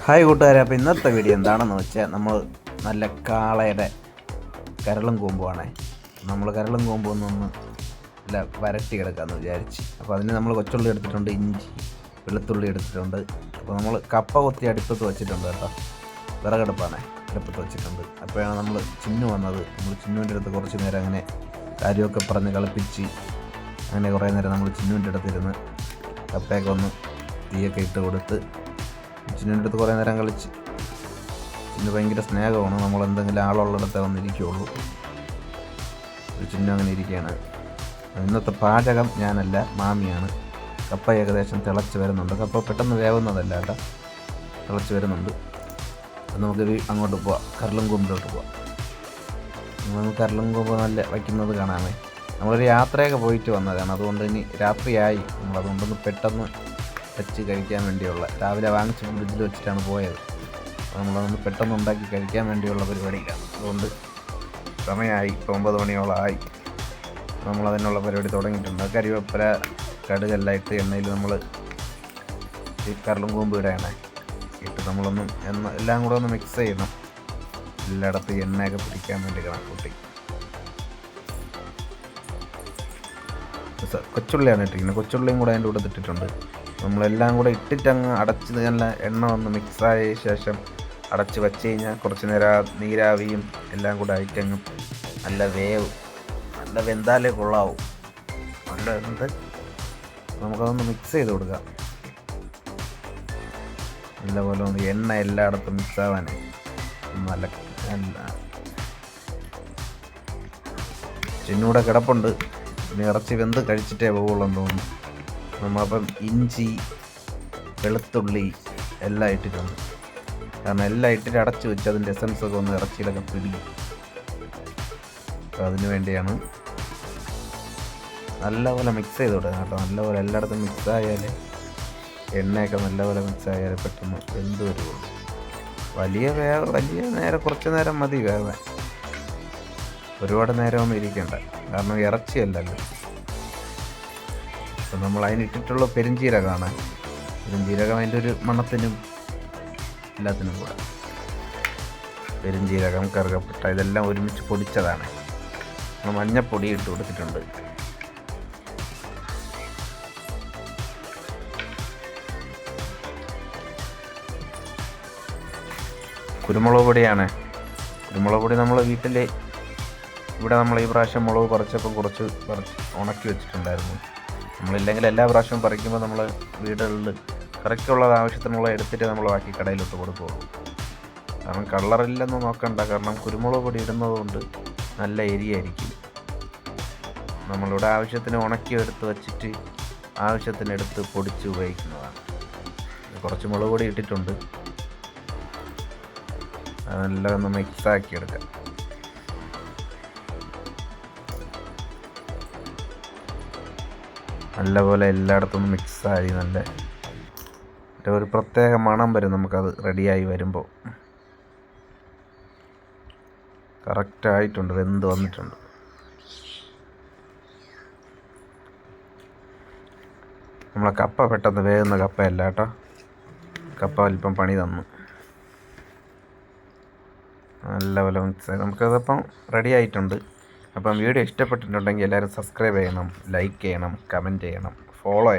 Hi കൂട്ടുകാരെ, അപ്പോൾ ഇന്നത്തെ വീഡിയോ എന്താണെന്ന് വെച്ചാൽ നമ്മൾ നല്ല കാളയുടെ കരളും കൂമ്പുവാണേ. നമ്മൾ കരളും കൂമ്പൊന്നൊന്ന് നല്ല വരട്ടി കിടക്കാമെന്ന് വിചാരിച്ച്. അപ്പോൾ അതിന് നമ്മൾ കൊച്ചുള്ളി എടുത്തിട്ടുണ്ട്, ഇഞ്ചി വെളുത്തുള്ളി എടുത്തിട്ടുണ്ട്. അപ്പോൾ നമ്മൾ കപ്പ കൊത്തി അടുപ്പത്ത് വെച്ചിട്ടുണ്ട് കേട്ടോ, വിറകടുപ്പാണേ, അടുപ്പത്ത് വെച്ചിട്ടുണ്ട്. അപ്പോഴാണ് നമ്മൾ ചിന്നു വന്നത്. നമ്മൾ ചിന്നുവിൻ്റെ അടുത്ത് കുറച്ച് നേരം അങ്ങനെ കാര്യമൊക്കെ പറഞ്ഞ് കളിപ്പിച്ച് അങ്ങനെ കുറേ നേരം നമ്മൾ ചിന്നുവിൻ്റെ അടുത്തിരുന്ന് കപ്പയൊക്കെ ഒന്ന് തീയൊക്കെ ഇട്ട് കൊടുത്ത് ചിന്നുവിൻ്റെ അടുത്ത് കുറേ നേരം കളിച്ച്. ചിന്നു ഭയങ്കര സ്നേഹമാണ്, നമ്മൾ എന്തെങ്കിലും ആളുള്ളിടത്തെ വന്നിരിക്കുകയുള്ളൂ. ചിന്നു അങ്ങനെ ഇരിക്കുകയാണ്. ഇന്നത്തെ പാചകം ഞാനല്ല, മാമിയാണ്. കപ്പ ഏകദേശം തിളച്ച് വരുന്നുണ്ട്. കപ്പ പെട്ടെന്ന് വേവുന്നതല്ല കേട്ടോ, തിളച്ച് വരുന്നുണ്ട്. അപ്പോൾ നമുക്ക് അങ്ങോട്ട് പോവാം, കരളും കൂമ്പിലോട്ട് പോവാം. നമുക്ക് കരളും കൂമ്പ് നല്ല വയ്ക്കുന്നത് കാണാമേ. നമ്മളൊരു യാത്രയൊക്കെ പോയിട്ട് വന്നതാണ്, അതുകൊണ്ട് ഇനി രാത്രിയായി. നമ്മളതുകൊണ്ടൊന്ന് പെട്ടെന്ന് വെച്ച് കഴിക്കാൻ വേണ്ടിയുള്ള, രാവിലെ വാങ്ങിച്ച് ഫ്രിഡ്ജിൽ വെച്ചിട്ടാണ് പോയത്. അപ്പോൾ നമ്മളതൊന്ന് പെട്ടെന്ന് ഉണ്ടാക്കി കഴിക്കാൻ വേണ്ടിയുള്ള പരിപാടിയിലാണ്. അതുകൊണ്ട് സമയമായി, ഇപ്പോൾ 9 മണിയോളമായി. നമ്മളതിനുള്ള പരിപാടി തുടങ്ങിയിട്ടുണ്ട്. കരിവേപ്പില കടുകെല്ലാം ഇട്ട് എണ്ണയിൽ നമ്മൾ ഈ കരളും കൂമ്പ് ഇടയാണ് ഇട്ട് നമ്മളൊന്നും എല്ലാം കൂടെ ഒന്ന് മിക്സ് ചെയ്യണം. എല്ലായിടത്തും എണ്ണയൊക്കെ പിടിക്കാൻ വേണ്ടി കണക്കൂട്ടി. കൊച്ചുള്ളിയാണ് ഇട്ടിരിക്കുന്നത്, കൊച്ചുള്ളിയും കൂടെ അതിൻ്റെ കൂടെ ഇട്ടിട്ടുണ്ട്. നമ്മളെല്ലാം കൂടെ ഇട്ടിട്ടങ്ങ് അടച്ച് നല്ല എണ്ണ ഒന്ന് മിക്സായ ശേഷം അടച്ച് വെച്ച് കഴിഞ്ഞാൽ കുറച്ച് നേരം നീരാവിയും എല്ലാം കൂടെ ആയിട്ടങ്ങ് നല്ല നല്ല വെന്താലേ കൊള്ളാവും. നല്ല എന്നിട്ട് നമുക്കതൊന്ന് മിക്സ് ചെയ്ത് കൊടുക്കാം. നല്ലപോലെ ഒന്ന് എണ്ണ എല്ലായിടത്തും മിക്സാവാനേ നല്ല ചിന്നൂടെ കിടപ്പുണ്ട്. ഇനി ഇറച്ചി വെന്ത് കഴിച്ചിട്ടേ പോകുള്ളെന്ന് തോന്നുന്നു. നമ്മളപ്പം ഇഞ്ചി വെളുത്തുള്ളി എല്ലാം ഇട്ടിട്ടുണ്ട്. കാരണം എല്ലാം ഇട്ടിട്ട് അടച്ച് വെച്ച് അതിൻ്റെ എസൻസൊക്കെ ഒന്ന് ഇറച്ചിയിലൊക്കെ പിടിക്കും. അപ്പോൾ അതിന് വേണ്ടിയാണ് നല്ലപോലെ മിക്സ് ചെയ്ത് കൊടുക്കുക കേട്ടോ. നല്ലപോലെ എല്ലായിടത്തും മിക്സ് ആയാൽ, എണ്ണയൊക്കെ നല്ലപോലെ മിക്സ് ആയാൽ പെട്ടെന്ന് വെന്ത് വരുള്ളൂ. വലിയ നേരം, കുറച്ച് നേരം മതി വേവാൻ. ഒരുപാട് നേരമൊന്നും ഇരിക്കണ്ട, കാരണം ഇറച്ചിയല്ലല്ലോ. അപ്പം നമ്മൾ അതിനിട്ടിട്ടുള്ള പെരുംജീരകമാണ്. പെരുംജീരകം അതിൻ്റെ ഒരു മണത്തിനും എല്ലാത്തിനും കൂടെ. പെരുംജീരകം, കറുകപ്പട്ട ഇതെല്ലാം ഒരുമിച്ച് പൊടിച്ചതാണ്. നമ്മൾ മഞ്ഞപ്പൊടി ഇട്ട് കൊടുത്തിട്ടുണ്ട്. കുരുമുളക് പൊടിയാണ്. കുരുമുളക് പൊടി നമ്മൾ വീട്ടിൽ ഇവിടെ നമ്മൾ ഈ പ്രാവശ്യം മുളക് പറിച്ചപ്പം കുറച്ച് ഉണക്കി വെച്ചിട്ടുണ്ടായിരുന്നു. നമ്മളില്ലെങ്കിൽ എല്ലാ പ്രാവശ്യവും പറിക്കുമ്പോൾ നമ്മൾ വീടുകളിൽ കറിക്കുള്ളത് ആവശ്യത്തിനുള്ള എടുത്തിട്ട് നമ്മൾ ബാക്കി കടയിലോട്ട് കൊടുക്കുകയുള്ളൂ. കാരണം കളറില്ലെന്ന് നോക്കണ്ട, കാരണം കുരുമുളക് പൊടി ഇടുന്നതുകൊണ്ട് നല്ല എരിയായിരിക്കും. നമ്മളിവിടെ ആവശ്യത്തിന് ഉണക്കി എടുത്ത് വച്ചിട്ട് ആവശ്യത്തിന് എടുത്ത് പൊടിച്ച് ഉപയോഗിക്കുന്നതാണ്. കുറച്ച് മുളക് പൊടി ഇട്ടിട്ടുണ്ട്. അതെല്ലാം ഒന്ന് മിക്സാക്കി എടുക്കാം. നല്ലപോലെ എല്ലായിടത്തും മിക്സായി നല്ല ഒരു പ്രത്യേക മണം വരും നമുക്കത് റെഡിയായി വരുമ്പോൾ. കറക്റ്റായിട്ടുണ്ട്, വെന്ത് വന്നിട്ടുണ്ട്. നമ്മളെ കപ്പ പെട്ടെന്ന് വേകുന്ന കപ്പയല്ല കേട്ടോ, കപ്പ അല്പം പണി തന്നു. നല്ലപോലെ മിക്സായി നമുക്കതപ്പം റെഡി ആയിട്ടുണ്ട്. അപ്പം വീഡിയോ ഇഷ്ടപ്പെട്ടിട്ടുണ്ടെങ്കിൽ എല്ലാവരും സബ്സ്ക്രൈബ് ചെയ്യണം, ലൈക്ക് ചെയ്യണം, കമൻറ്റ് ചെയ്യണം, ഫോളോ ചെയ്യണം.